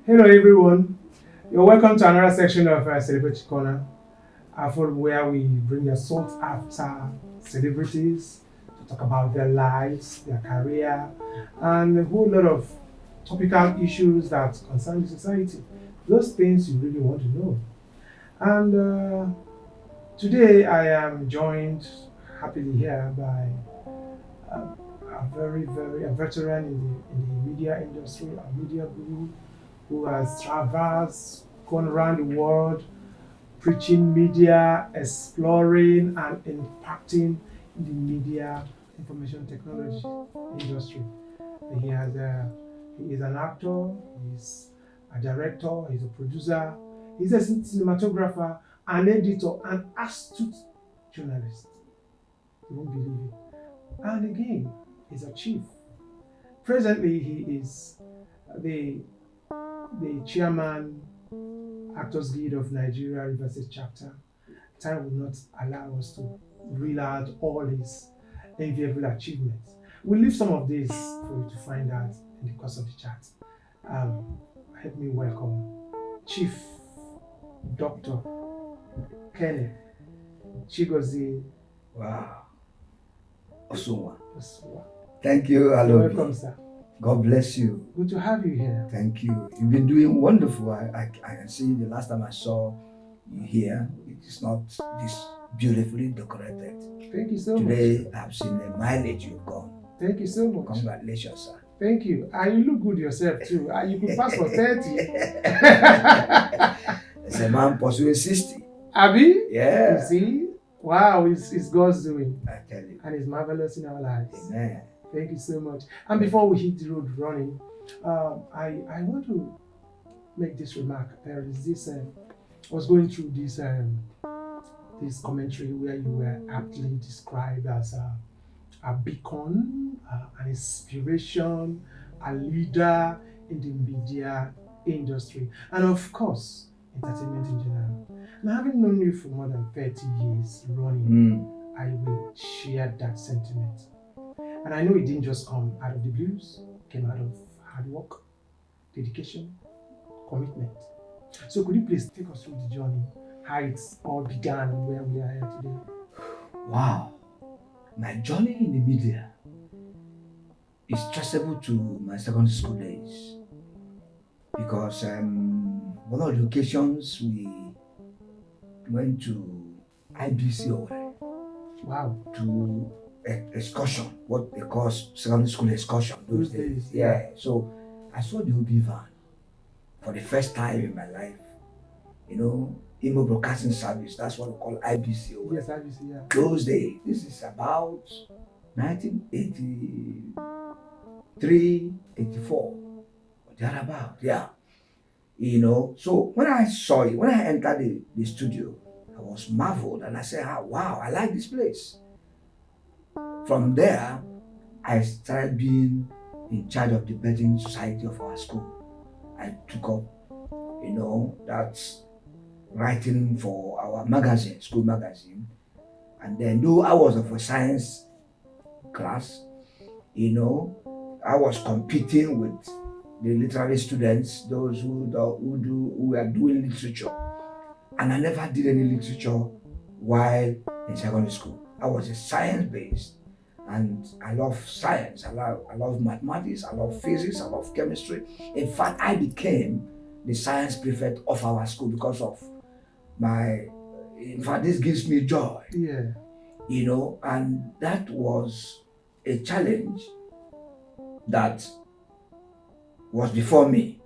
Hello everyone, you're welcome to another section of Celebrity Corner, forum where we bring the sought after celebrities to talk about their lives, their career, and a whole lot of topical issues that concern the society. Those things you really want to know. And today I am joined happily here by a very a veteran in the media industry, a media guru who has traversed, gone around the world, preaching media, exploring and impacting in the media information technology industry. He has he is an actor, he's a director, he's a producer, he's a cinematographer, an editor, an astute journalist. You won't believe it. And again, he's a chief. Presently, he is the chairman, Actors Guild of Nigeria Rivers State Chapter. Time will not allow us to reel out all his enviable achievements. We'll leave some of these for you to find out in the course of the chat. Help me welcome Chief Dr. Kenneth Chigozie. Wow. Osunwa. Osunwa. Thank you, Alobi. Welcome, sir. God bless you. Good to have you here. Thank you. You've been doing wonderful. I can see the last time I saw you here, it is not this beautifully decorated. Thank you so much. Today, I've seen the mileage you've gone. Thank you so much. Congratulations, sir. Thank you. And you look good yourself too. You could pass for 30. There's a man pursuing 60. Abi? Yeah. You see? Wow, it's God's doing. I tell you. And it's marvelous in our lives. Amen. Thank you so much. And before we hit the road running, I want to make this remark. There is this, I was going through this commentary where you were aptly described as a beacon, an inspiration, a leader in the media industry, and of course, entertainment in general. Now, having known you for more than 30 years running, I will share that sentiment. And I know it didn't just come out of the blues, it came out of hard work, dedication, commitment. So could you please take us through the journey, how it's all began and where we are here today? Wow. My journey in the media is traceable to my secondary school days because one of the occasions we went to IBC Owerri. Wow. To excursion, what they call secondary school excursion those days. Yeah. So I saw the OB van for the first time in my life. You know, Imo Broadcasting Service, that's what we call IBC. Yes, IBC, yeah. Those days, this is about 1983, 84, or thereabout, yeah. You know, so when I saw it, when I entered the studio, I was marveled and I said, wow, I like this place. From there, I started being in charge of the betting society of our school. I took up, you know, that's writing for our magazine, school magazine. And then though I was of a science class, you know, I was competing with the literary students, those who were doing literature. And I never did any literature while in secondary school. I was a science-based, and I love science. I love mathematics. I love physics. I love chemistry. In fact, I became the science prefect of our school because of my. In fact, this gives me joy. Yeah. You know, and that was a challenge that was before me.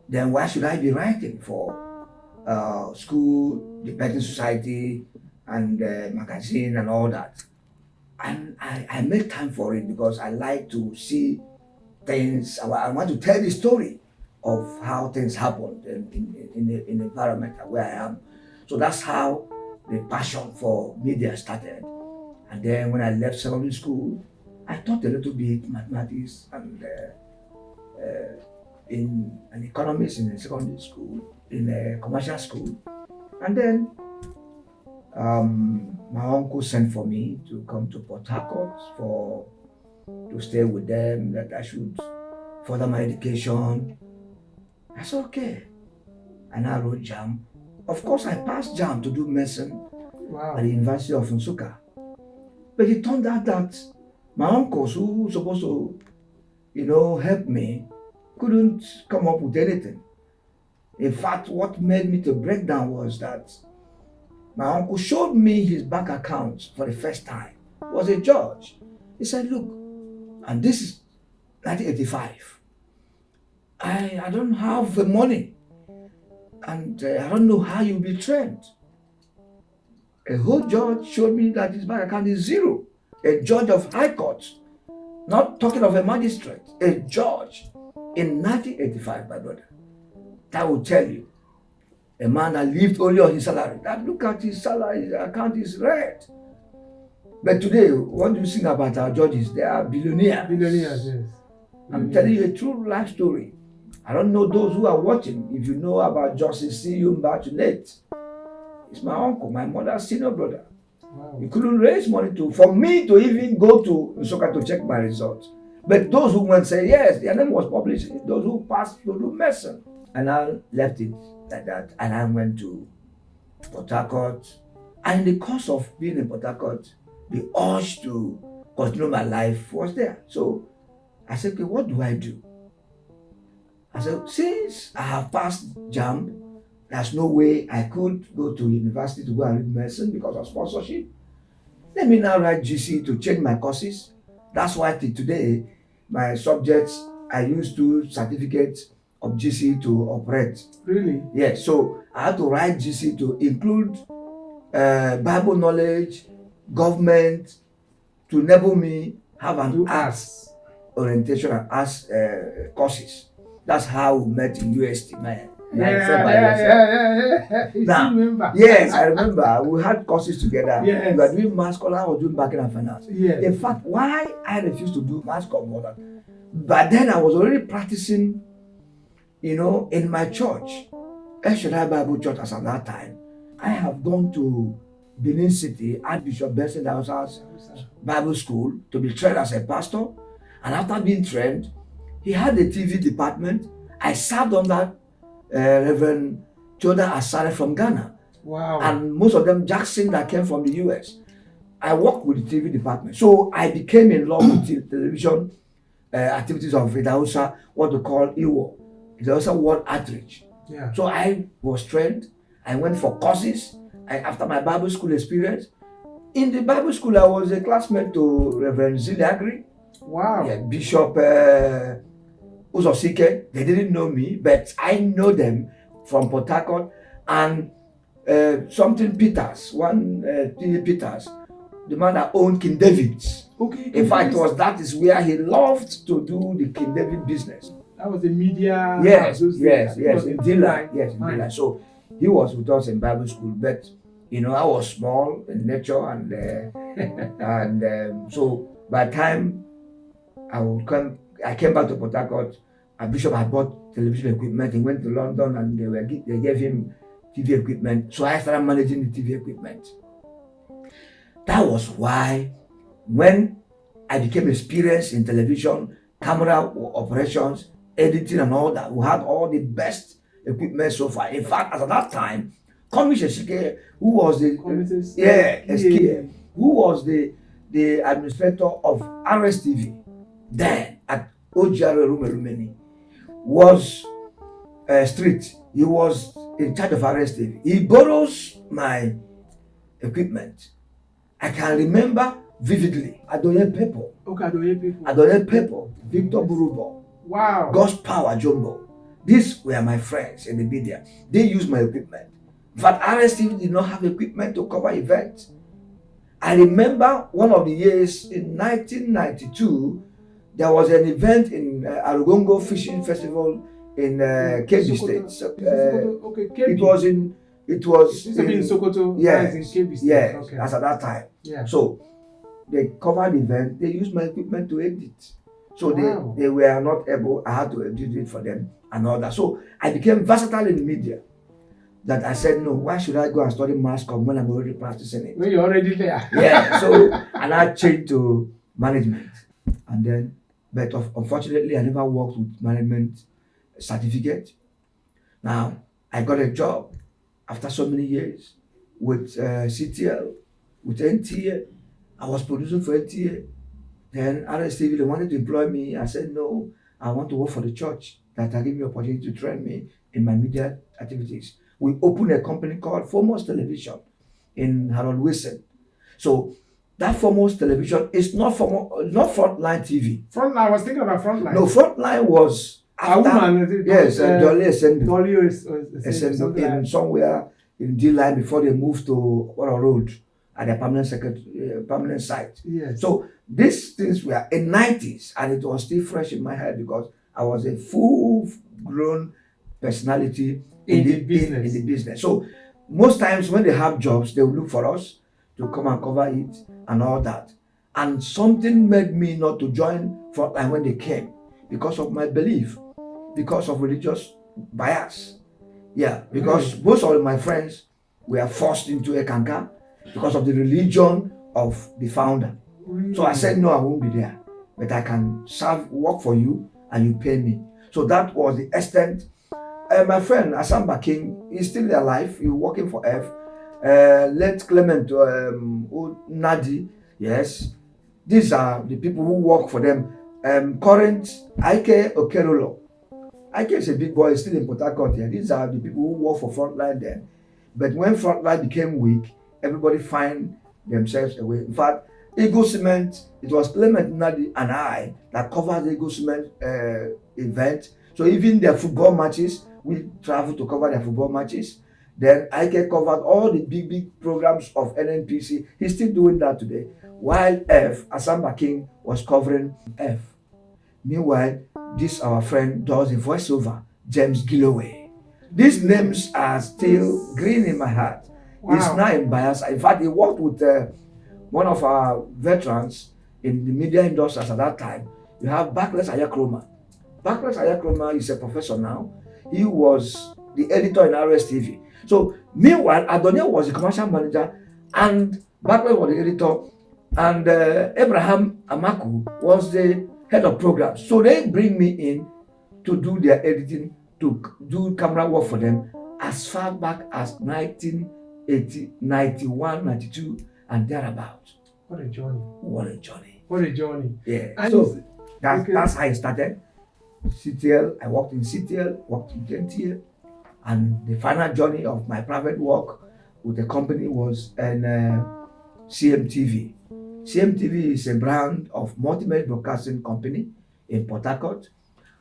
Then why should I be writing for school, the betting society, and magazine and all that? And I make time for it because I like to see things. I want to tell the story of how things happened in the environment where I am. So that's how the passion for media started. And then when I left secondary school, I taught a little bit mathematics and in an economics in a secondary school, in a commercial school. And then my uncle sent for me to come to Port Harcourt to stay with them, that I should further my education. I said, okay. And I wrote JAM. Of course, I passed JAM to do medicine Wow. at the University of Nsukka. But it turned out that my uncles who were supposed to, help me couldn't come up with anything. In fact, what made me to break down was that my uncle showed me his bank account for the first time. He was a judge. He said, look, and this is 1985. I don't have the money, and I don't know how you'll be trained. A whole judge showed me that his bank account is zero. A judge of high court, not talking of a magistrate, a judge in 1985, my brother. That will tell you, a man that lived only on his salary. That look at his salary, his account is red. But today, what do you think about our judges? They are billionaires. Billionaires, yes. I'm telling you a true life story. I don't know those who are watching. If you know about Justice C. Yumba Junet, it's my uncle, my mother's senior brother. Wow. He couldn't raise money for me to even go to Nsukka to check my results. But those who went say yes, their name was published. Those who passed to do medicine. And I left it like that. And I went to Port Harcourt. And in the course of being in Port Harcourt, the urge to continue my life was there. So I said, okay, what do I do? I said, since I have passed JAM, there's no way I could go to university to go and read medicine because of sponsorship. Let me now write GC to change my courses. That's why till today, my subjects, I use 2 certificates of GC to operate. Really? Yes, so I had to write GC to include Bible knowledge, government, to enable me have an arts orientation and arts courses. That's how we met in UST, man. Yeah. Now, Remember. yes, I remember. We had courses together. Yes. We were doing mass comm, I was doing banking and finance. Yes. In fact, why I refused to do mass comm more than, but then I was already practicing, in my church, El Shaddai Bible Church as at that time. I have gone to Benin City at Bishop Elkana Bible School to be trained as a pastor. And after being trained, he had a TV department. I served under Reverend Joda Asare from Ghana. Wow. And most of them Jackson that came from the US. I worked with the TV department. So I became in love with television activities of Idausa, what they call IWO. Idausa World Outreach. Yeah. So I was trained. I went for courses. After my Bible school experience, in the Bible school, I was a classmate to Reverend Ziliagri. Wow. Yeah, Bishop Uzosike. They didn't know me, but I know them from Port Harcourt. And something Peters, T. Peters, the man that owned King David's. Okay. In fact, that is where he loved to do the King David business. That was the media. Yes, in Dilla. Yes, in Dilla. So he was with us in Bible school, but I was small in nature, and so by the time I came back to Port Harcourt. A bishop had bought television equipment. He went to London, and they gave him TV equipment. So I started managing the TV equipment. That was why, when I became experienced in television, camera operations, editing, and all that, we had all the best equipment so far. In fact, at that time, Komish Eshike, who was the administrator of RSTV, then at Ojaro Rumerumeni, was strict. He was in charge of RSTV. He borrows my equipment. I can remember vividly. Adoye Pepo. Okay, Adoye Pepo. Victor Burubo. Wow. God's Power Jumbo. These were my friends in the media. They used my equipment. But RSTV did not have equipment to cover events. I remember one of the years in 1992, there was an event in Arugongo Fishing Festival in Kebbi State. Kebbi. It was in Sokoto. Yes, in Kebbi State. yes, Okay. as at that time. Yeah. So they covered the event. They used my equipment to edit. So Wow. they were not able. I had to edit it for them and all that. So I became versatile in the media. That I said, no, why should I go and study mass comm when I'm already practicing it? When you're already there. Yeah. So and I changed to management, and then, but unfortunately, I never worked with management certificate. Now, I got a job after so many years with CTL, with NTA. I was producing for NTA. Then RSTV, they wanted to employ me. I said, no, I want to work for the church that will give me opportunity to train me in my media activities. We opened a company called Foremost Television in Harold Wilson. So that Foremost Television is not Frontline TV. Frontline, I was thinking about Frontline. No, Frontline was after, woman, yes, Dolly Assembly. Dolly Assembly in somewhere in D-Line before they moved to Oro Road at their permanent site. Yes. So these things were in 90s, and it was still fresh in my head because I was a full-grown personality in the business. So most times when they have jobs, they will look for us to come and cover it and all that. And something made me not to join Frontline when they came because of my belief, because of religious bias. Yeah, because most of my friends were forced into a kanka because of the religion of the founder. So I said, no, I won't be there, but I can work for you and you pay me. So that was the extent. My friend Asamba King is still alive. He's working for F. Let Clement Nadi, yes. These are the people who work for them. Current Ike Okerolo. Ike is a big boy, still in Port Harcourt here. These are the people who work for Frontline then. But when Frontline became weak, everybody find themselves away. In fact, Eagle Cement, it was Clement Nadi and I that covered the Eagle Cement event. So even their football matches, we traveled to cover their football matches. Then Ike covered all the big programs of NNPC. He's still doing that today. While F, Asamba King, was covering F. Meanwhile, this our friend does the voiceover, James Gilloway. These names are still green in my heart. Wow. He's now in Bayelsa. In fact, he worked with one of our veterans in the media industry at that time. You have Barclays Ayakroma. Barclays Ayakroma is a professor now. He was the editor in RSTV. So, meanwhile, Adonia was the commercial manager and Barclays was the editor, and Abraham Amaku was the head of programs. So they bring me in to do their editing, to do camera work for them as far back as 1980, 91, 92, and thereabout. What a journey. What a journey. What a journey. Yeah. And so that's how I started. CTL, I worked in CTL, worked in NTA, and the final journey of my private work with the company was in CMTV. CMTV is a brand of multimedia broadcasting company in Port Harcourt,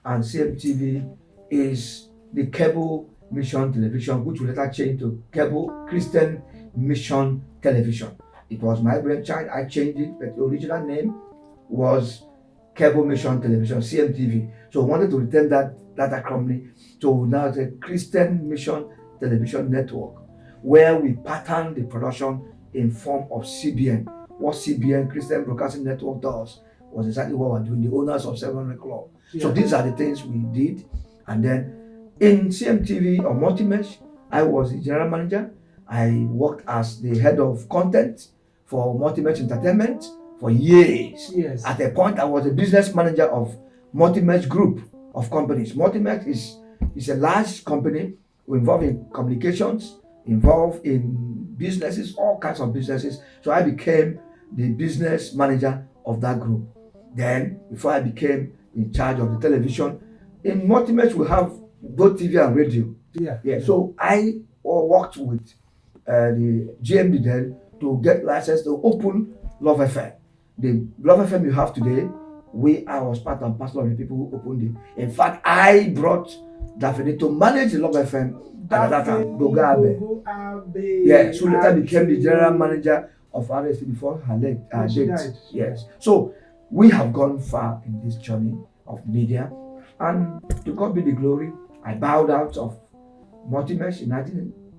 and CMTV is the cable mission television, which will later change to cable Christian mission television. It was my brainchild. I changed it, but the original name was Cable Mission Television, CMTV. So we wanted to retain that acronym. So now it's a Christian Mission Television Network, where we pattern the production in form of CBN. What CBN, Christian Broadcasting Network, does was exactly what we're doing, the owners of 700 Club. Yeah. So these are the things we did. And then in CMTV or Multimesh, I was the general manager. I worked as the head of content for Multimesh Entertainment for years. Yes. At a point, I was a business manager of Multimesh Group of companies. Multimesh is a large company involved in communications, involved in businesses, all kinds of businesses. So I became the business manager of that group. Then, before I became in charge of the television, in Multimesh we have both TV and radio. Yeah. So I worked with the GMD then to get license to open Love FM. The Love FM you have today, I was part and parcel of the people who opened it. In fact, I brought Daphne to manage the Love FM at that time. Yeah, so later became the general manager of RSC before her death. Yes. So we have gone far in this journey of media, and to God be the glory. I bowed out of Multimesh in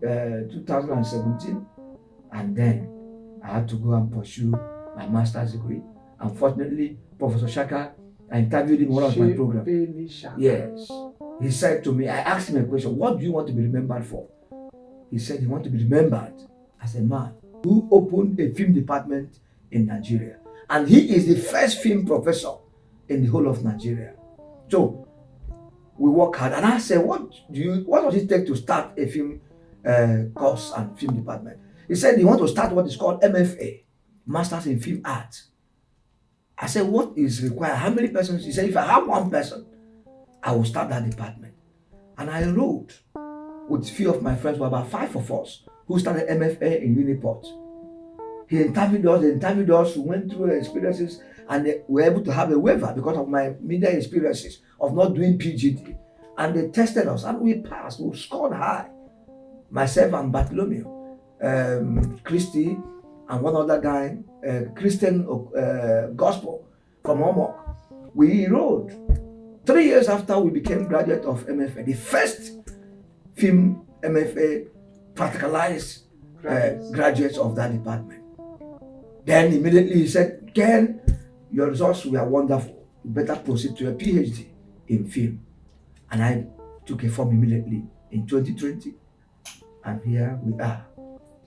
2017, and then I had to go and pursue my master's degree. Unfortunately, Professor Shaka, I interviewed him in one of my programs. Yes. He said to me, I asked him a question, what do you want to be remembered for? He said he wants to be remembered as a man who opened a film department in Nigeria. And he is the first film professor in the whole of Nigeria. So, we work hard. And I said, what does it take to start a film course and film department? He said he want to start what is called MFA, Masters in Film Art. I said, what is required? How many persons? He said, if I have one person, I will start that department. And I enrolled with a few of my friends, were about 5 of us, who started MFA in Uniport. He interviewed us, we went through experiences, and they were able to have a waiver because of my media experiences of not doing PGD. And they tested us, and we passed, we scored high. Myself and Bartholomew, Christy, and one other guy, Christian Gospel from Omok. We enrolled. 3 years after we became graduate of MFA, the first film MFA practicalized graduates of that department. Then immediately he said, Ken, your results were wonderful. You better proceed to a PhD in film. And I took a form immediately in 2020. And here we are,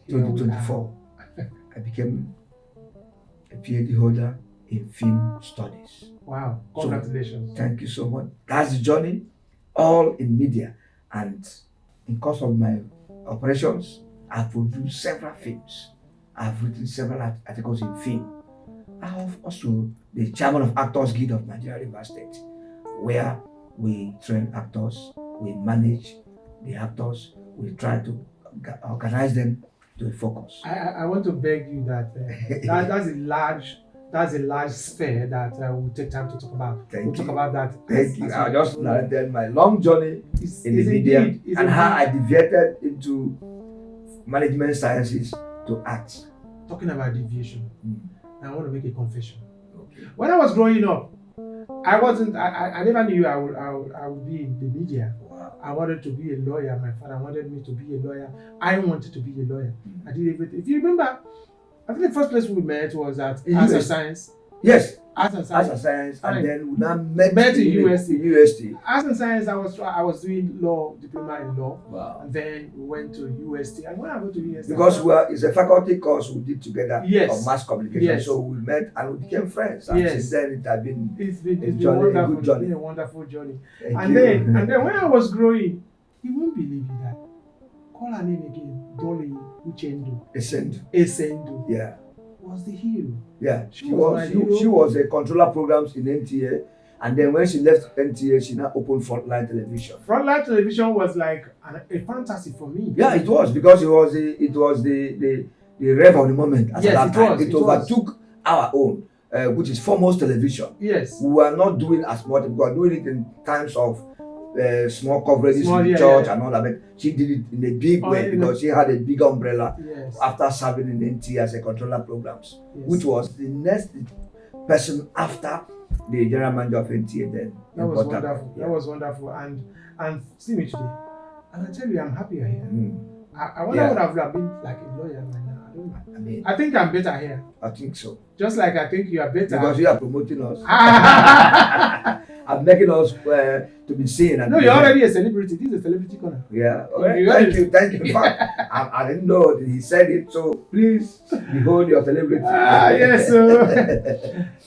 2024. I became a PhD holder in film studies. Wow, congratulations. So, thank you so much. That's the journey, all in media. And in course of my operations, I've produced several films. I've written several articles in film. I have also the chairman of Actors Guild of Nigeria River State, where we train actors, we manage the actors, we try to organize them to a focus. I want to beg you that, that's a large sphere that we'll take time to talk about. We'll talk about that. Thank you. I'll just narrate my long journey in the media and how I deviated into management sciences to arts. Talking about deviation, I want to make a confession. Okay. When I was growing up, I never knew I would be in the media. Wow. I wanted to be a lawyer. My father wanted me to be a lawyer. I wanted to be a lawyer. I did everything. If you remember, I think the first place we met was at Arts and Science. Yes. Arts and Science. And then we now met in UST. Arts and Science, I was doing law, diploma in law. Wow. And then we went to UST. And when I went to UST, because it's a faculty course we did together of mass communication. Yes. So we met and we became friends. And since then it has been it's been wonderful. It's been a wonderful journey. Thank you. And then when I was growing, you won't believe that. Call her name again, Dolly Uchendu. Esendu. Yeah. Was the hero. Yeah, she was a controller programs in NTA, and then when she left NTA, she now opened Frontline Television. Frontline Television was like a fantasy for me. Yeah, it was because it was the rev of the moment at that time. It overtook our own, which is Foremost Television. Yes, we were not doing as much. We were doing it in times of small coverages in church and all that, but she did it in a big way because she had a big umbrella after serving in NT as a controller programs, which was the next person after the general manager of NTA then. That was wonderful. That was wonderful. And see me today. And I tell you, I'm happier here. I wonder what I would have been like a lawyer right now. I don't know. I think I'm better here. I think so. Just like I think you are better. Because you are promoting us. I'm making us to be seen. And you're already a celebrity. This is a celebrity corner. Yeah. Okay. Thank you. In fact, I didn't know he said it, so please behold your celebrity. Yes.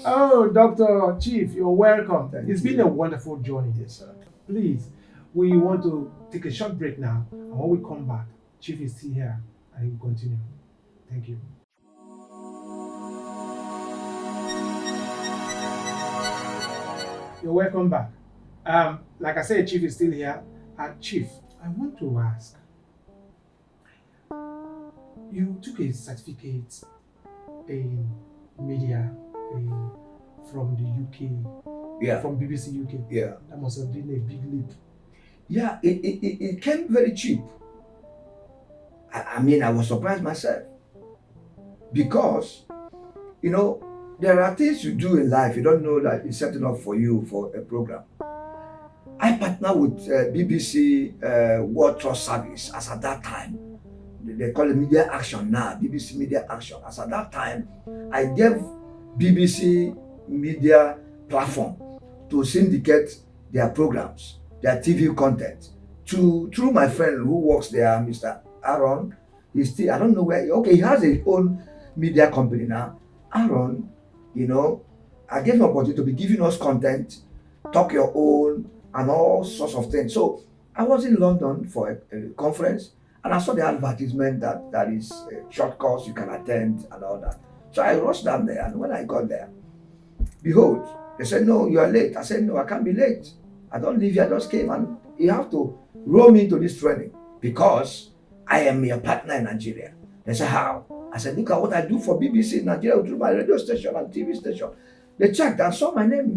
Oh, Dr. Chief, you're welcome. It's been a wonderful journey. Yes, sir. Please, we want to take a short break now, and when we come back, Chief is still here, and he will continue. Thank you. You're welcome back. Like I said, Chief is still here. Chief, I want to ask, you took a certificate in media from the UK, from BBC UK. Yeah. That must have been a big leap. Yeah, it came very cheap. I mean, I was surprised myself. Because, there are things you do in life, you don't know that it's setting up for you for a program. I partnered with BBC World Trust Service as at that time. They call it Media Action now, BBC Media Action. As at that time, I gave BBC Media platform to syndicate their programs, their TV content, through my friend who works there, Mr. Aaron. He's still, I don't know where, he has his own media company now. Aaron, I gave him an opportunity to be giving us content, talk your own, and all sorts of things. So I was in London for a conference, and I saw the advertisement that is a short course you can attend and all that. So I rushed down there, and when I got there, behold, they said, "No, you are late." I said, "No, I can't be late. I don't live here. I just came, and you have to roll me into this training because I am your partner in Nigeria." They said, "How?" I said, "Look at what I do for BBC in Nigeria through my radio station and TV station." They checked and saw my name,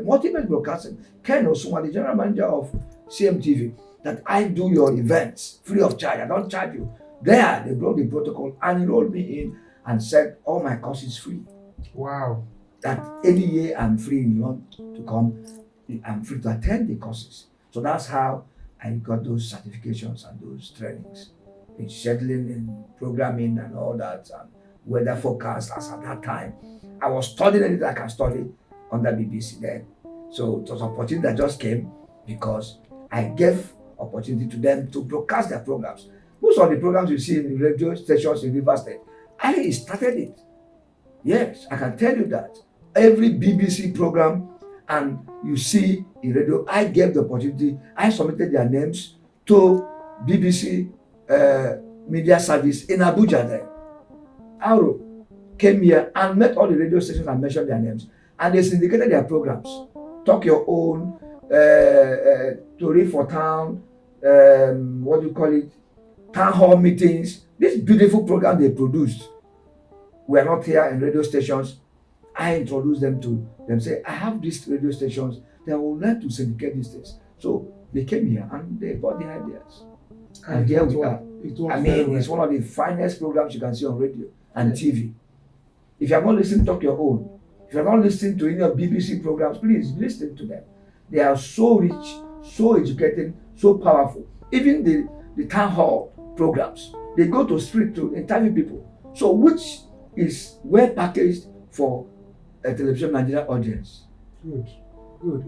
Multimedia Broadcasting, Ken Osunwa, the general manager of CMTV, that I do your events free of charge. I don't charge you. There, they broke the protocol and enrolled me in and said all my courses free. Wow. That any year I'm free in London to come, I'm free to attend the courses. So that's how I got those certifications and those trainings in scheduling, in programming and all that, and weather forecast. As at that time, I was studying anything I can study under BBC then. So it was an opportunity that just came because I gave opportunity to them to broadcast their programs. Most of the programs you see in the radio stations in River State, I started it. Yes, I can tell you that. Every BBC program and you see in radio, I gave the opportunity. I submitted their names to BBC media service in Abuja then. Aro came here and met all the radio stations and mentioned their names, and they syndicated their programs. Talk Your Own, Tori for Town, what do you call it, town hall meetings. This beautiful program they produced were not here in radio stations. I introduced them to them, say, I have these radio stations that would like to syndicate these things. So they came here and they bought the ideas. And here we are. I mean, it's one of the finest programs you can see on radio and TV. If you are not listening to Talk Your Own, if you are not listening to any of BBC programs, please listen to them. They are so rich, so educating, so powerful. Even the town hall programs, they go to street to interview people. So which is well packaged for a television Nigeria audience. Good.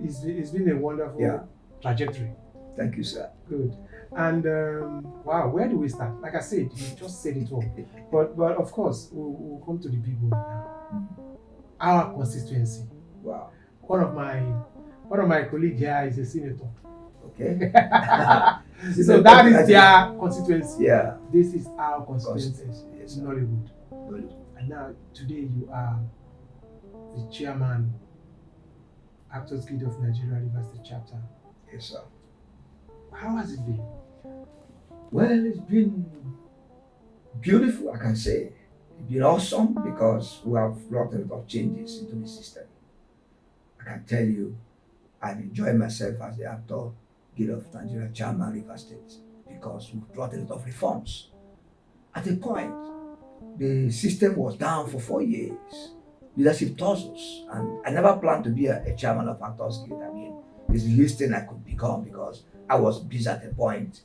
It's been a wonderful trajectory. Thank you, sir. Good. And wow, where do we start? Like I said, you just said it all. But of course, we'll come to the big one now. Our constituency. Wow. One of my colleagues here is a senator. Okay. So that is their constituency. Yeah. This is our constituency. Yes, Nollywood. And now today you are the chairman, Actors Guild of Nigeria River State Chapter. Yes, sir. How has it been? Well, it's been beautiful, I can say. It's been awesome because we have brought a lot of changes into the system. I can tell you, I've enjoyed myself as the Actor Guild of Nigeria Chairman River State because we brought a lot of reforms. At a point, the system was down for 4 years. Leadership tussles, and I never planned to be a chairman of Actors Guild. I mean, it's the least thing I could become because I was busy at a point,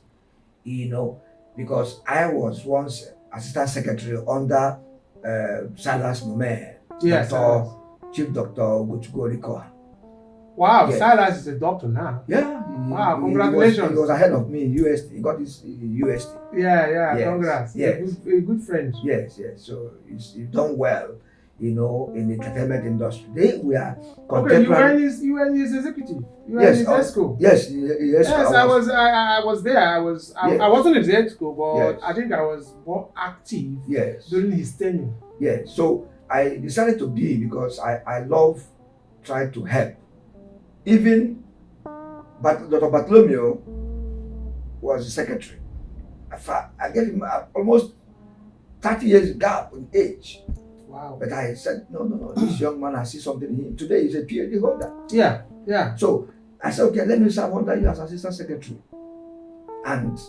because I was once assistant secretary under Silas Mume, Yes, Chief Doctor Guchugorikoa. Wow, Yeah. Silas is a doctor now. Yeah. Wow, congratulations. He was ahead of me in UST. He got his UST. Yeah, Yes, congrats. yes. A good friend. Yes. So he's done well, in the entertainment industry. They were contemporary. Okay, you were his executive. You were Yes, in his exco. Yes, I was there. I wasn't in the exco, but Yes. I think I was more active Yes. during his tenure. Yes. So I decided to be because I love trying to help. Even Dr. Bartholomew was the secretary. I gave him almost 30 years gap in age. Wow. But I said, no, this young man, I see something in him. Today he's a PhD holder. Yeah. So I said, okay, let me serve under you as assistant secretary. And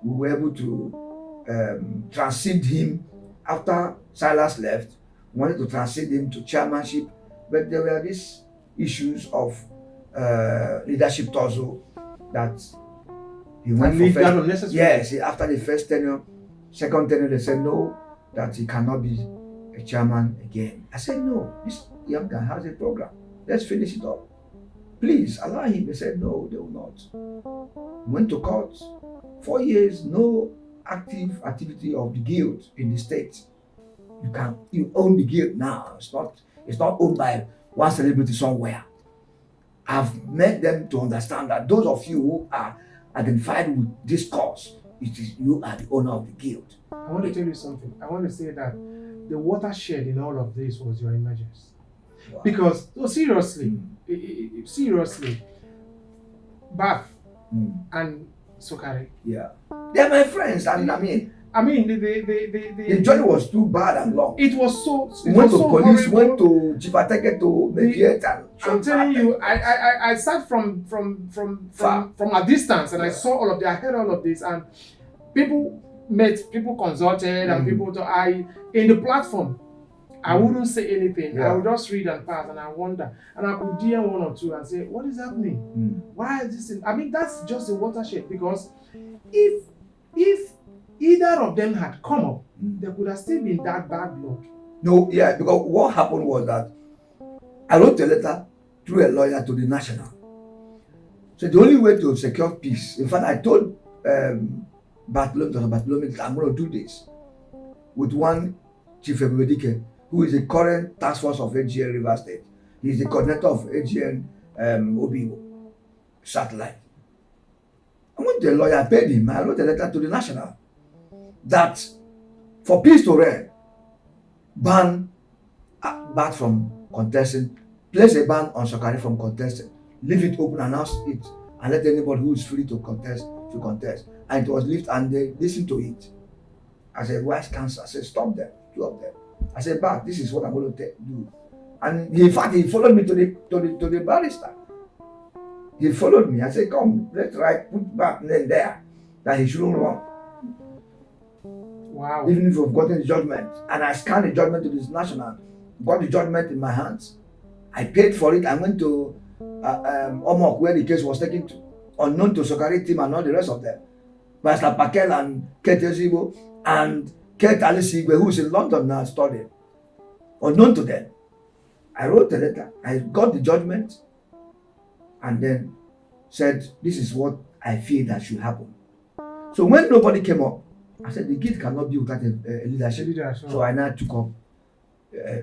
we were able to transit him after Silas left. We wanted to transit him to chairmanship, but there were these issues of leadership tussle that he went for first. Yes, after the first tenure, second tenure, they said no, that he cannot be a chairman again. I said, no, this young guy has a program. Let's finish it up. Please allow him. They said, no, they will not. He went to court. 4 years, no active activity of the guild in the state. You own the guild now. It's not owned by one celebrity somewhere. I've made them to understand that those of you who are identified with this cause, it is you are the owner of the guild. I want to tell you something. I want to say that the watershed in all of this was your emergence. Wow. Because, seriously, seriously, Bath and Sokari. Yeah. They are my friends, and I mean, the journey was too bad and long. It was so. We went to so police, horrible. went to Chifateke to mediate, and I'm telling you, I sat from a distance, and I saw all of this. I heard all of this, and people met, people consulted, and people. In the platform, I wouldn't say anything. Yeah. I would just read and pass, and I wonder, and I could DM one or two and say, "What is happening? Why is this?" I mean, that's just a watershed, because if either of them had come up, there could have still been that bad blood. No, yeah, because what happened was that I wrote a letter through a lawyer to the national. So the only way to secure peace, in fact, I told Bartholomew, I'm going to do this with one Chief Ebubedike, who is the current task force of AGN River State. He's the coordinator of AGN Obiwo satellite. I went to a lawyer, paid him, I wrote a letter to the national that for peace to reign, ban Bat from contesting, place a ban on Sokari from contesting, leave it open, announce it, and let anybody who is free to contest to contest. And it was lifted, and they listened to it. I said, wise counsel. I said, stop them, two of them. I said, Bat, this is what I'm going to do. And in fact, he followed me to the barrister. He followed me. I said, come, let's put Bat name there that he shouldn't run. Wow. Even if we've gotten the judgment, and I scanned the judgment to this national, got the judgment in my hands. I paid for it. I went to Omok, where the case was taken to, unknown to Sokari team and all the rest of them. Pastor Pakel and Kate Ezibo and Kate Alisigwe, who is in London now studying, unknown to them. I wrote a letter. I got the judgment, and then said, this is what I feel that should happen. So when nobody came up, I said, the guild cannot be without a leadership. So I now took up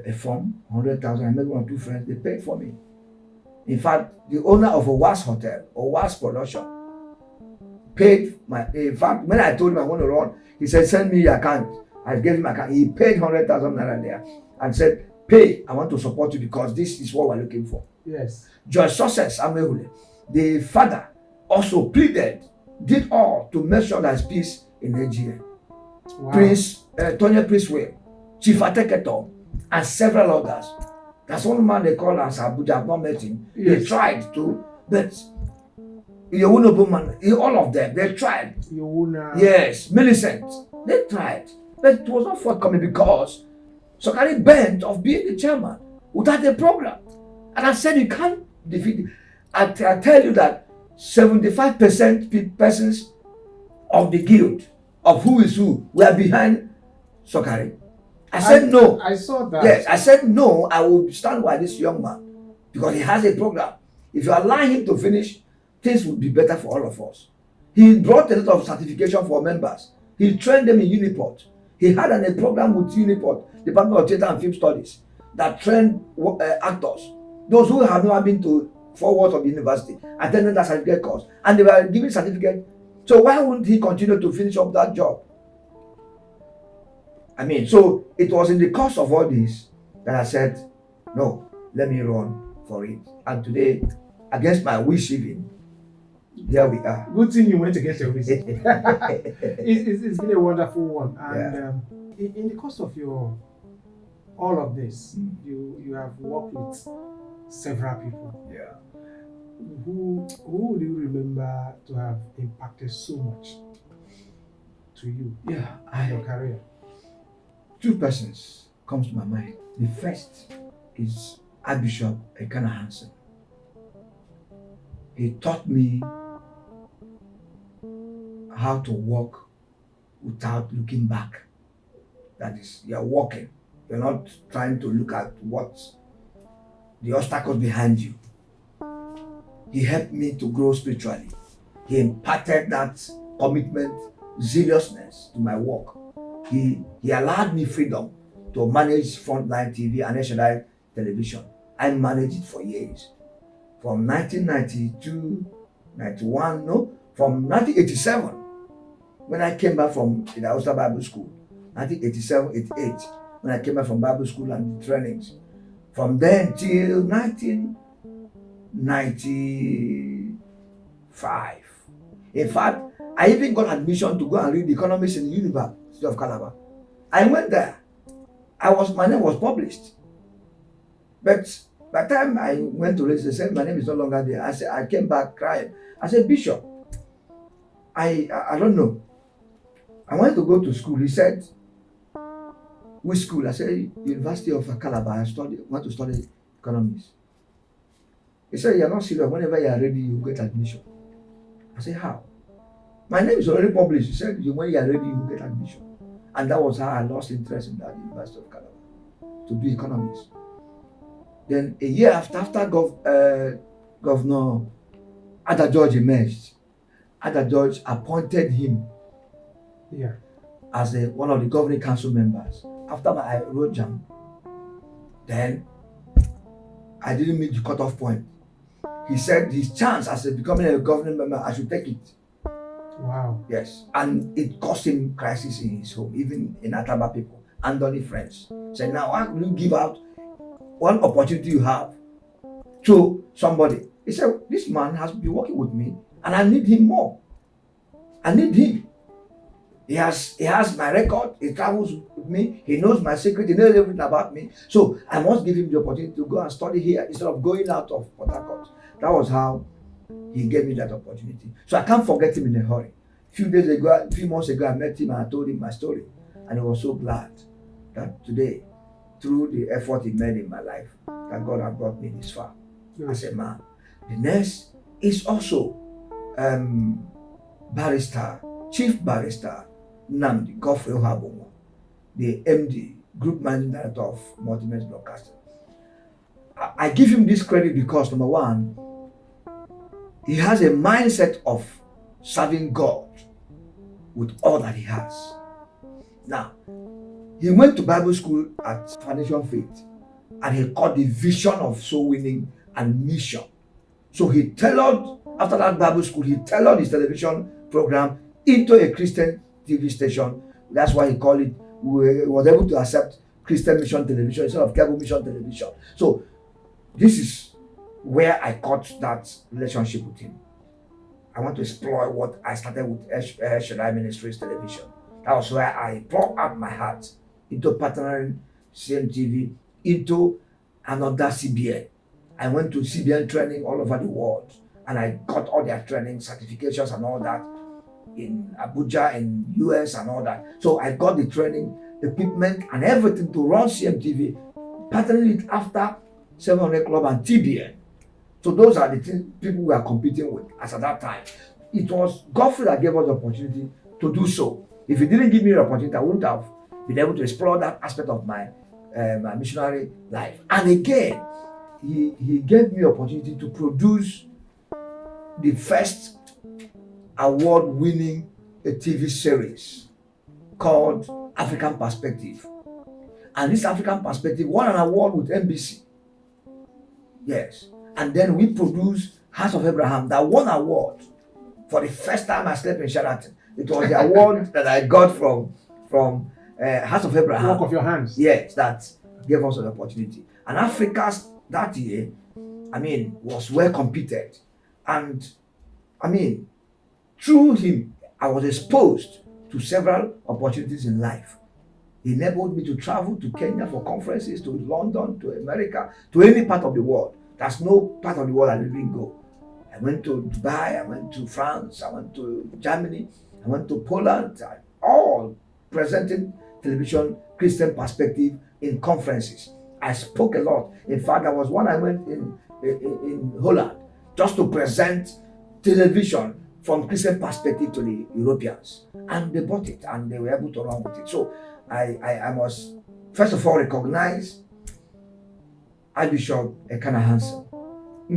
a form, 100,000. I met one or two friends. They paid for me. In fact, the owner of a WAS hotel or WAS production paid my. In fact, when I told him I want to run, he said, send me your account. I gave him my account. He paid 100,000 naira there and said, pay. I want to support you because this is what we're looking for. Yes. Joy Success Amehule, the father, also pleaded, did all to make sure there's peace in AGN. Wow. Prince Tony Princeway, Chief Ateketo, and several others. That's one man they call us Abuja. I've not met him. Yes. They tried to, but all of them, they tried. Yes, Millicent, they tried, but it was not forthcoming because Sokari bent of being the chairman without a program. And I said, you can't defeat it. I tell you that 75% persons of the guild, of who is who, were behind Sokari. I said no. I saw that. Yes, I said no, I will stand by this young man because he has a program. If you allow him to finish, things will be better for all of us. He brought a lot of certification for members. He trained them in Uniport. He had a program with Uniport, Department of Theatre and Film Studies, that trained actors. Those who have never been to 4 walls of the university, attended that certificate course, and they were given certificate. So why wouldn't he continue to finish up that job? So it was in the course of all this that I said, no, let me run for it. And today, against my wish even, here we are. Good thing you went against your wish. It's been a wonderful one. And in the course of all of this, you have worked with several people. Yeah. Who would you remember to have impacted so much to you? Yeah, your career. 2 persons comes to my mind. The first is Bishop Elkana Hanson. He taught me how to walk without looking back. That is, you're walking. You're not trying to look at what's the obstacles behind you. He helped me to grow spiritually. He imparted that commitment, zealousness to my work. He allowed me freedom to manage Frontline TV and national television. I managed it for years. from 1992, 91, no, from 1987, when I came back from the Hausa Bible School, 1987, 88, when I came back from Bible school and trainings. From then till 1995. In fact, I even got admission to go and read economics in the University of Calabar. I went there. My name was published. But by the time I went to register, they said my name is no longer there. I came back crying. I said, Bishop, I don't know. I wanted to go to school. He said, which school? I said, University of Calabar. I want to study economics. He said, you're not serious. Whenever you are ready, you get admission. I said, how? My name is already published. He said, when you are ready, you get admission. And that was how I lost interest in that University of Calabar to do economics. Then a year after Governor Ada George emerged, Ada George appointed him as one of the governing council members. After I wrote jam, then I didn't meet the cutoff point. He said his chance as becoming a governing member, I should take it. Wow. Yes. And it caused him crisis in his home, even in Ataba people, Andoni friends. Said, now why will you give out one opportunity you have to somebody? He said, this man has been working with me and I need him more. I need him. He has my record, he travels with me, he knows my secret, he knows everything about me. So I must give him the opportunity to go and study here instead of going out of Port Harcourt. That was how he gave me that opportunity. So I can't forget him in a hurry. A few months ago, I met him and I told him my story. And he was so glad that today, through the effort he made in my life, that God had brought me this far as a man. The next is also Chief Barrister Nnamdi Godfrey Ohabunwa, the MD, Group Managing Director of Multimedia Broadcasting. I give him this credit because, number one, he has a mindset of serving God with all that he has. Now, he went to Bible school at Foundation Faith and he caught the vision of soul winning and mission. So he tailored, after that Bible school, he tailored his television program into a Christian TV station. That's why he called it, he was able to accept Christian Mission Television instead of Cable Mission Television. So this is where I caught that relationship with him. I want to explore what I started with Shaddai Ministries Television. That was where I poured out my heart into partnering CMTV into another CBN. I went to CBN training all over the world and I got all their training certifications and all that in Abuja, in US and all that. So I got the training, equipment and everything to run CMTV, partnering it after 700 Club and TBN. So those are the people we are competing with as at that time. It was Godfrey that gave us the opportunity to do so. If he didn't give me the opportunity, I wouldn't have been able to explore that aspect of my missionary life. And again, he gave me opportunity to produce the first award-winning TV series called African Perspective. And this African Perspective won an award with NBC. Yes. And then we produced House of Abraham that won an award for the first time I slept in Sheraton. It was the award that I got from House of Abraham. Work of your hands. Yes, that gave us an opportunity. And Africa's that year, was well competed. And through him, I was exposed to several opportunities in life. He enabled me to travel to Kenya for conferences, to London, to America, to any part of the world. There's no part of the world I didn't go. I went to Dubai, I went to France, I went to Germany, I went to Poland, all presenting television Christian perspective in conferences. I spoke a lot. In fact, there was one I went in Holland just to present television from Christian perspective to the Europeans. And they bought it and they were able to run with it. So I must first of all recognize Bishop Elkana Hanson.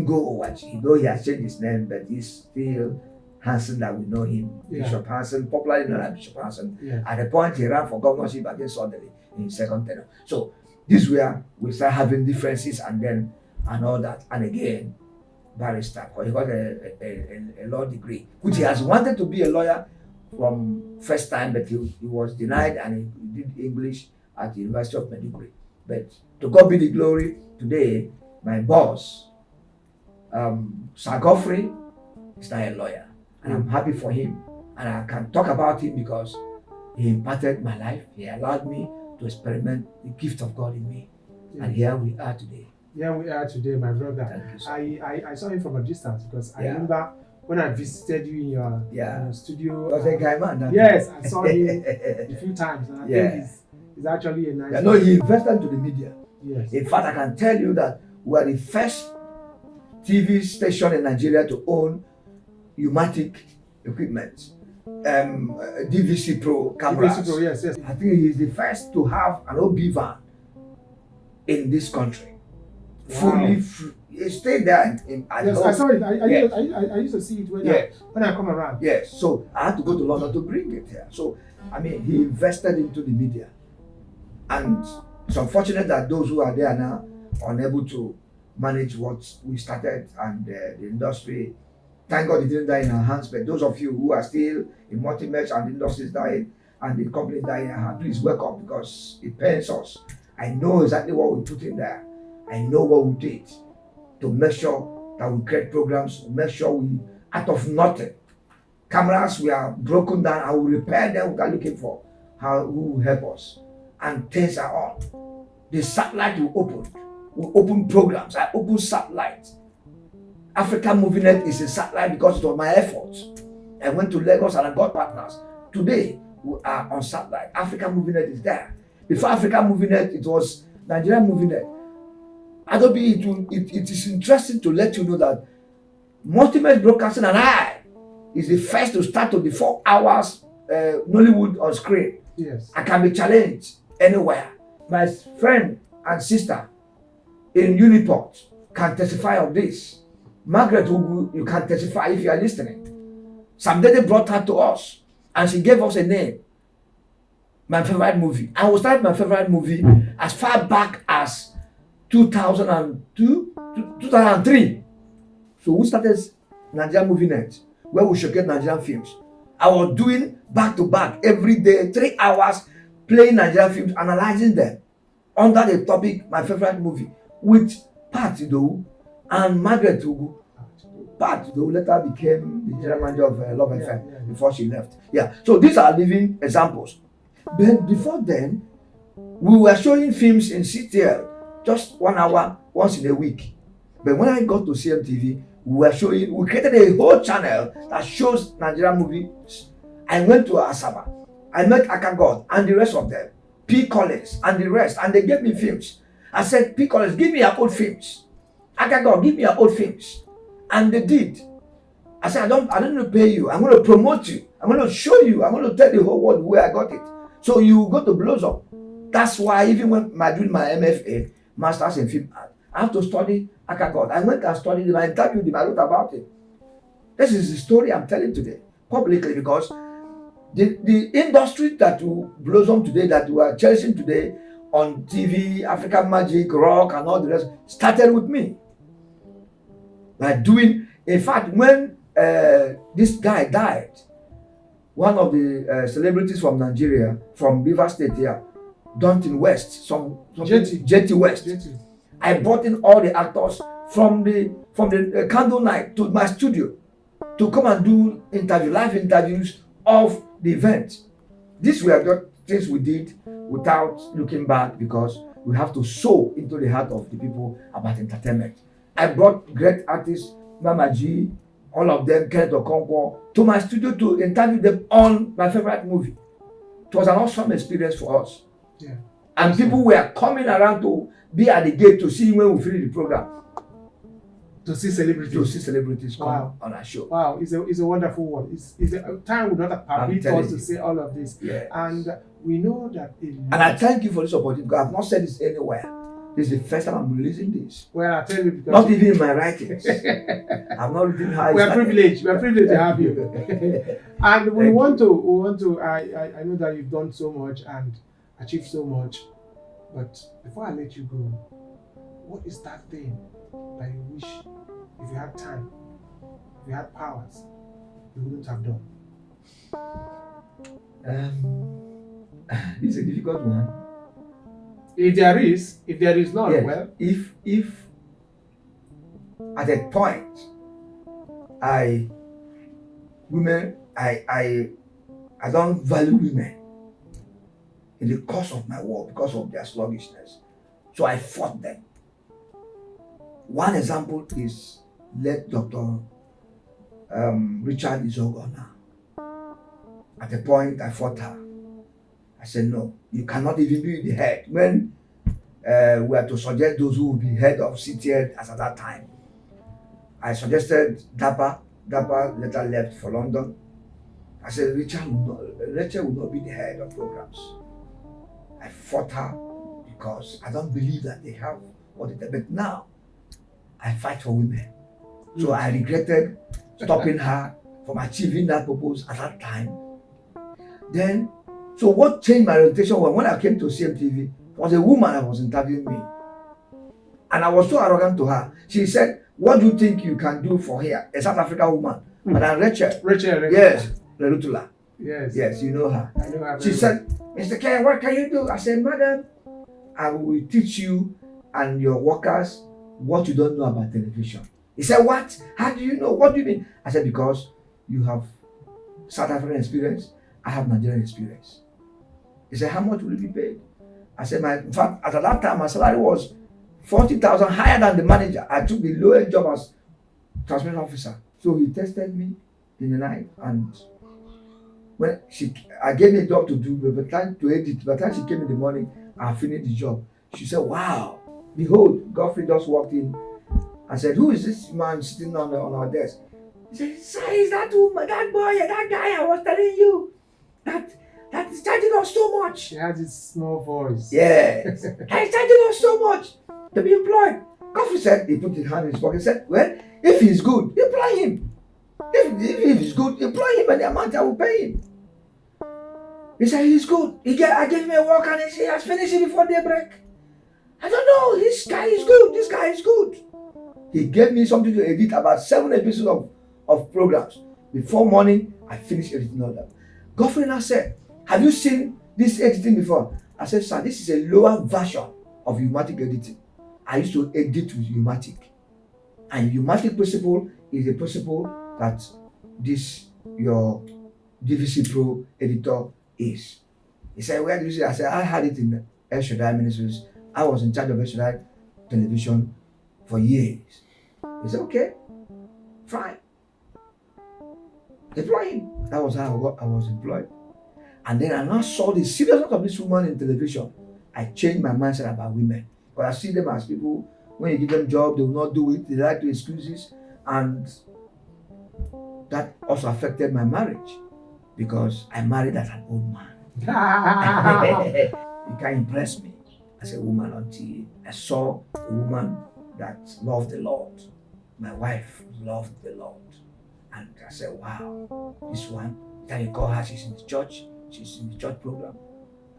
Go watch. Though he has changed his name, but he's still Hanson that we know him. Yeah. Bishop Hanson, popularly known as Bishop Hanson. Yeah. At the point he ran for governorship against Suddenly in his second tenure. So this is where we start having differences and all that. And again, barrister, or he got a law degree, which he has wanted to be a lawyer from first time, but he was denied, and he did English at the University of Maiduguri. But to God be the glory, today my boss, Sir Godfrey, is now a lawyer, and I'm happy for him, and I can talk about him because he imparted my life. He allowed me to experiment the gift of God in me, and here we are today. Here we are today, my brother. Thank you, sir. I saw him from a distance because I remember when I visited you in your studio. Was a guy, man. Yes, I saw him a few times, and I think he's actually a nice. Yeah, no, he invested into the media. Yes. In fact, I can tell you that we are the first TV station in Nigeria to own pneumatic equipment, DVC Pro cameras. DVC Pro, yes. I think he is the first to have an OB van in this country. Wow. Fully free. He stayed there at yes, home. I saw it. I used to see it when I come around. Yes, so I had to go to London to bring it here. So, I mean, he invested into the media. And it's unfortunate that those who are there now are unable to manage what we started, and the industry. Thank God it didn't die in our hands, but those of you who are still in multi-mesh and the industry is dying and the company is dying in our hands, please wake up, because it pains us. I know exactly what we put in there. I know what we did to make sure that we create programs, make sure we, out of nothing, cameras we are broken down, I will repair them without looking for who will help us. And things are on. The satellite will open. We open programs. I open satellite. Africa Movie Net is a satellite because it was my effort. I went to Lagos and I got partners. Today we are on satellite. Africa Movie Net is there. Before Africa Movie Net, it was Nigeria Movie Net. Adobe, it is interesting to let you know that Multimedia Broadcasting and I is the first to start to the 4 hours Nollywood on screen. Yes. I can be challenged anywhere. My friend and sister in Uniport can testify of this. Margaret Ugu, you can testify if you are listening. Somebody brought her to us and she gave us a name. My favorite movie. I will start my favorite movie as far back as 2002, 2003. So we started Nigerian Movie Net, where we showcase Nigerian films. I was doing back to back every day, 3 hours, playing Nigerian films, analyzing them under the topic, my favorite movie, with Pat Idowu and Margaret Ugu. Pat Idowu later became the general manager of Love FM before she left. Yeah, so these are living examples. But before then, we were showing films in CTL just 1 hour once in a week. But when I got to CMTV, we created a whole channel that shows Nigerian movies. I went to Asaba. I met Akagod and the rest of them, P. Collins and the rest, and they gave me films. I said, P. Collins, give me your old films. Akagod, give me your old films. And they did. I said, I don't need to pay you. I'm going to promote you. I'm going to show you. I'm going to tell the whole world where I got it. So you go to Blossom. That's why even when I doing my MFA, Masters in Film Art, I have to study Akagod. I went and studied him. I interviewed him. I wrote about him. This is the story I'm telling today, publicly, because the industry that will blossom today, that we are cherishing today on TV, African Magic, Rock, and all the rest, started with me. By doing, in fact, when this guy died, one of the celebrities from Nigeria, from Beaver State here, Dunton West, JT West. JT. I brought in all the actors from the candle night to my studio to come and do live interviews of the event. These were just things we did without looking back, because we have to sow into the heart of the people about entertainment. I brought great artists, Mama G, all of them, Kenneth Okonkwo, to my studio to interview them on my favorite movie. It was an awesome experience for us. Yeah. And people were coming around to be at the gate to see when we finish the program. To see celebrities come on our show. Wow, it's a wonderful one. It's a time would not permit us to say all of this. Yes. And we know that. And I thank you for this opportunity, because I've not said this anywhere. This is the first time I'm releasing this. Well, I tell you, because not even in my writings. I'm not written how. We are privileged to have you. And we want to. I know that you've done so much and achieved so much, but before I let you go, what is that thing that you wish if you had time, if you had powers, you wouldn't have done? This is a difficult one. If there is none, Yes. well, If at a point I don't value women in the course of my work because of their sluggishness. So I fought them. One example is let Dr. Richard Izogona. At a point I fought her. I said, no, you cannot even be the head. When we are to suggest those who will be head of CTN as at that time, I suggested Dapa. Dapa later left for London. I said, Rachel will not be the head of programs. I fought her because I don't believe that they have what it is. But now, I fight for women. So I regretted stopping her from achieving that purpose at that time. Then, so what changed my orientation was when I came to CMTV, was a woman that was interviewing me. And I was so arrogant to her. She said, what do you think you can do for here? A South African woman. Madam Rachel. Yes, Rerutula. Yes, you know her. I know her. She said, Mr. Ken, what can you do? I said, madam, I will teach you and your workers what you don't know about television. He said, what? How do you know? What do you mean? I said, because you have South African experience, I have Nigerian experience. He said, how much will you be paid? I said, in fact, at that time, my salary was 40,000 higher than the manager. I took the lowest job as transmission officer. So he tested me in the night, and when I gave me a job to do, by the time to edit, by the time she came in the morning, I finished the job. She said, wow, behold, Godfrey just walked in. I said, who is this man sitting on our desk? He said, sir, is that woman, that boy, that guy I was telling you, that is charging us so much. She has this small voice. Yes. That is charging us so much to be employed. Godfrey said, he put his hand in his pocket, said, well, if he's good, employ him. If he's good, employ him and the amount I will pay him. He said, he's good. I gave him a work and he has finished it before daybreak. I don't know, this guy is good. This guy is good. He gave me something to edit, about 7 episodes of programs. Before morning, I finished editing all that. Godfrey now said, have you seen this editing before? I said, sir, this is a lower version of Umatic editing. I used to edit with Umatic. And Umatic principle is a principle that your DVC Pro editor is. He said, where do you see it? I said, I had it in El Shaddai Ministries. I was in charge of El Shaddai Television for years. He said, okay, fine. Employ him. That was how I was employed. And then I now saw the seriousness of this woman in television. I changed my mindset about women. But I see them as people, when you give them a job, they will not do it. They like to excuses. And that also affected my marriage because I married as an old man. You can't impress me as a woman until I saw a woman that loved the Lord. My wife loved the Lord. And I said, wow, this one, then you call her, she's in the church program.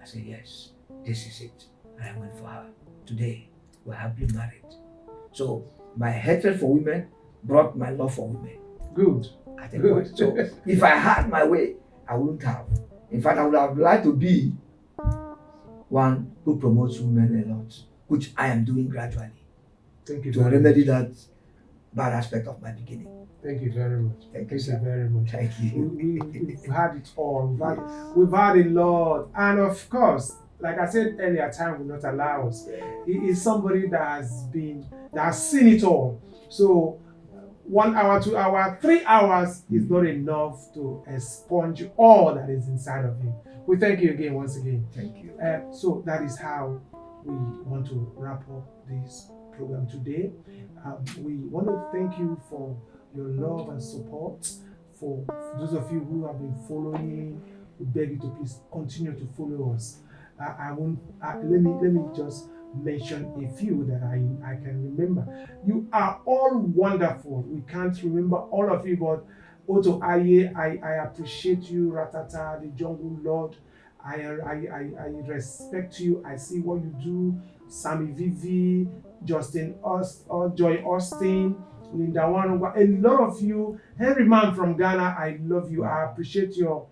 I said, yes, this is it. And I went for her. Today, we're happily married. So my hatred for women brought my love for women. Good. At a point. So if I had my way, I wouldn't have. In fact, I would have liked to be one who promotes women a lot, which I am doing gradually. Thank you. To remedy that bad aspect of my beginning. Thank you very much. Thank you, sir. Very much. Thank you. We've had it all. We've had a lot. And of course, like I said earlier, time will not allow us. He is somebody that has seen it all. So 1 hour, 2 hours, 3 hours is not enough to expunge all that is inside of him. We thank you again, once again. Thank you. So that is how we want to wrap up this program today. We want to thank you for your love and support. For those of you who have been following, we beg you to please continue to follow us. Let me just mention a few that I can remember. You are all wonderful. We can't remember all of you, but Otto Aye, I appreciate you. Ratata, the Jungle Lord, I respect you. I see what you do. Sammy Vivi, Joy Austin, Linda Wanungwa, a lot of you, Henry Man from Ghana, I love you. I appreciate your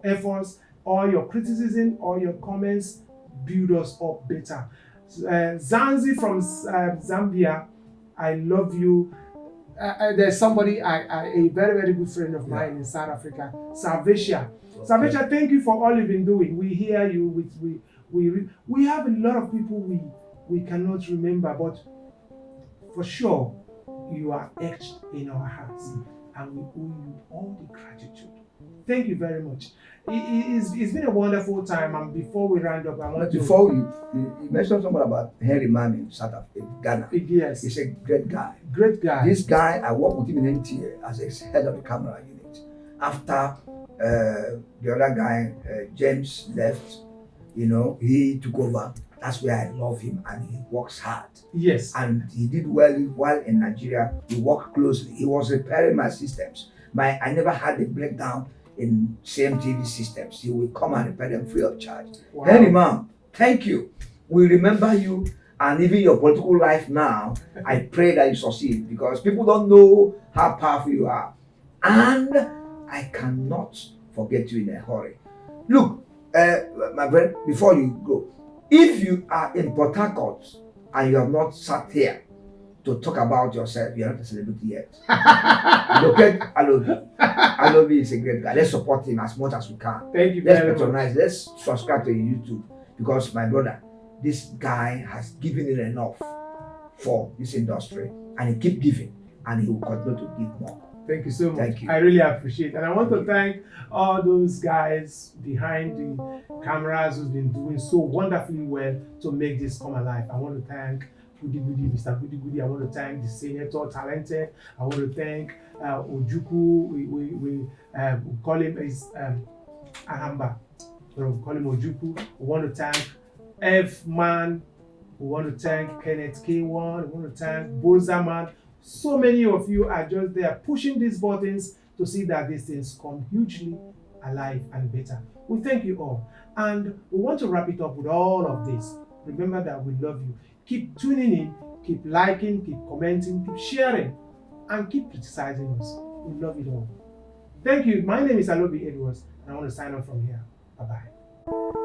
efforts, all your criticism, all your comments build us up better. Zanzi from Zambia, I love you. There's somebody, a very, very good friend of mine in South Africa, Salvatia. Okay. Salvatia, thank you for all you've been doing. We hear you. We have a lot of people we cannot remember, but for sure, you are etched in our hearts, and we owe you all the gratitude. Thank you very much. It's been a wonderful time, and before we round up, I want to... Before you mentioned something about Henry Man in South Africa, Ghana. Yes. He's a great guy. Great guy. This guy, I worked with him in NTA as a head of the camera unit. After the other guy, James, left, he took over. That's where I love him, and he works hard. Yes. And he did well while in Nigeria. We worked closely. He was repairing my systems. I never had a breakdown in CMTV systems. He will come and repair them free of charge. Wow. Henry Man, thank you. We remember you, and even your political life now. I pray that you succeed, because people don't know how powerful you are. And I cannot forget you in a hurry. Look, my friend, before you go, if you are in Port Harcourt and you have not sat here to talk about yourself, you're not a celebrity yet. Look at Alobi. Alobi is a great guy. Let's support him as much as we can. Thank you very much. Let's subscribe to YouTube, because my brother, this guy has given it enough for this industry, and he keep giving, and he will continue to give more. Thank you so much. Thank you. I really appreciate it. And I want to thank all those guys behind the cameras who've been doing so wonderfully well to make this come alive. I want to thank Mr. Goody Goody. I want to thank the Senator Talented. I want to thank Ojuku. We call him Ahamba. We call him Ojuku. We want to thank F-Man. We want to thank Kenneth K1. We want to thank Bozaman. So many of you are just there pushing these buttons to see that these things come hugely alive and better. We thank you all. And we want to wrap it up with all of this. Remember that we love you. Keep tuning in, keep liking, keep commenting, keep sharing, and keep criticizing us. We love it all. Thank you. My name is Alobi Edwards, and I want to sign off from here. Bye-bye.